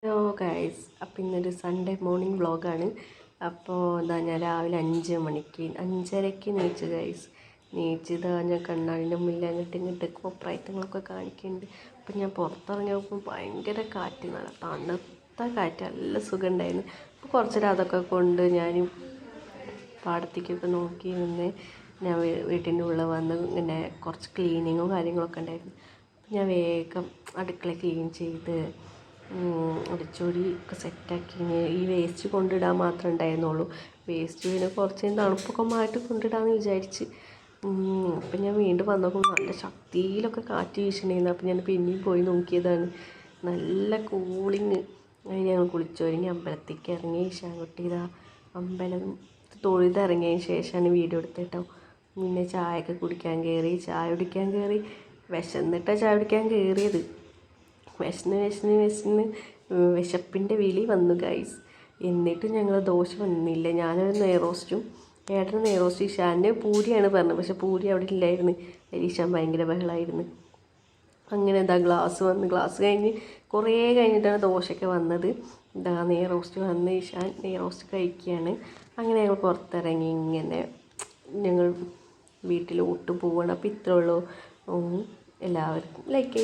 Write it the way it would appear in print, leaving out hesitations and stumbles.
Hello guys, അപ്പോൾ ഇന്നൊരു Sunday morning വ്ളോഗാണ്. അപ്പോൾ ഇതാ ഞാൻ രാവിലെ 5:30 നീച്ചു ഗൈസ്. നീച്ചിതാ ഞാൻ കണ്ണാടിൻ്റെ മുന്നിൽ അങ്ങോട്ട് ഇങ്ങോട്ട് കൊപ്രായത്തങ്ങളൊക്കെ കാണിക്കുന്നുണ്ട്. അപ്പം ഞാൻ പുറത്തിറങ്ങി നോക്കുമ്പോൾ ഭയങ്കര കാറ്റ്, നല്ല തണുത്ത കാറ്റ്, നല്ല സുഖം ഉണ്ടായിരുന്നു. അപ്പോൾ കുറച്ച് നേരം അതൊക്കെ കൊണ്ട് ഞാൻ പാടത്തേക്കൊക്കെ നോക്കി നിന്ന് ഞാൻ വീട്ടിൻ്റെ ഉള്ളിൽ വന്ന് ഇങ്ങനെ കുറച്ച് ക്ലീനിങ്ങും കാര്യങ്ങളൊക്കെ ഉണ്ടായിരുന്നു. അപ്പം ഞാൻ വേഗം അടുക്കള ക്ലീൻ ചെയ്ത് അടിച്ചുപൊടി ഒക്കെ സെറ്റാക്കി. ഈ വേസ്റ്റ് കൊണ്ടിടാൻ മാത്രമേ ഉണ്ടായിരുന്നുള്ളൂ. വേസ്റ്റ് പിന്നെ കുറച്ച് തണുപ്പൊക്കെ മാറ്റി കൊണ്ടിടാമെന്ന് വിചാരിച്ച്. അപ്പം ഞാൻ വീണ്ടും വന്നപ്പോൾ നല്ല ശക്തിയിലൊക്കെ കാറ്റ് വീശണമായിരുന്നു. അപ്പം ഞാൻ പിന്നെയും പോയി നോക്കിയതാണ്. നല്ല കൂളിങ്. അതിന് ഞങ്ങൾ കുളിച്ചൊരുങ്ങി അമ്പലത്തേക്ക് ഇറങ്ങി. ഈശാൻകുട്ടി ഇതാ അമ്പലം തൊഴുതിറങ്ങിയതിന് ശേഷമാണ് വീഡിയോ എടുത്തിട്ടോ. പിന്നെ ചായ കുടിക്കാൻ കയറി. വിശന്നിട്ടാണ് ചായ കുടിക്കാൻ കയറിയത്. വിശപ്പിൻ്റെ വിളി വന്നു ഗൈസ്. എന്നിട്ടും ഞങ്ങൾ ദോശ വന്നില്ല. ഞാനൊരു നെയ്റോസ്റ്റും ഏട്ടന് നെയ്റോസ്റ്റ്, ഈശാന് പൂരിയാണ് പറഞ്ഞത്. പക്ഷെ പൂരി അവിടെ ഇല്ലായിരുന്നു. ഈശാൻ ഭയങ്കര ബഹളമായിരുന്നു. അങ്ങനെ എന്താ ഗ്ലാസ് കഴിഞ്ഞ് കുറേ കഴിഞ്ഞിട്ടാണ് ദോശയൊക്കെ വന്നത്. എന്താ നെയ്റോസ്റ്റ് വന്ന് ഈശാൻ നെയ്റോസ്റ്റ് കഴിക്കുകയാണ്. അങ്ങനെ ഞങ്ങൾ പുറത്തിറങ്ങി ഇങ്ങനെ ഞങ്ങൾ വീട്ടിലോട്ട് പോവുകയാണ്. അപ്പോൾ ഇത്രേ ഉള്ളൂ. എല്ലാവർക്കും ലൈക്ക്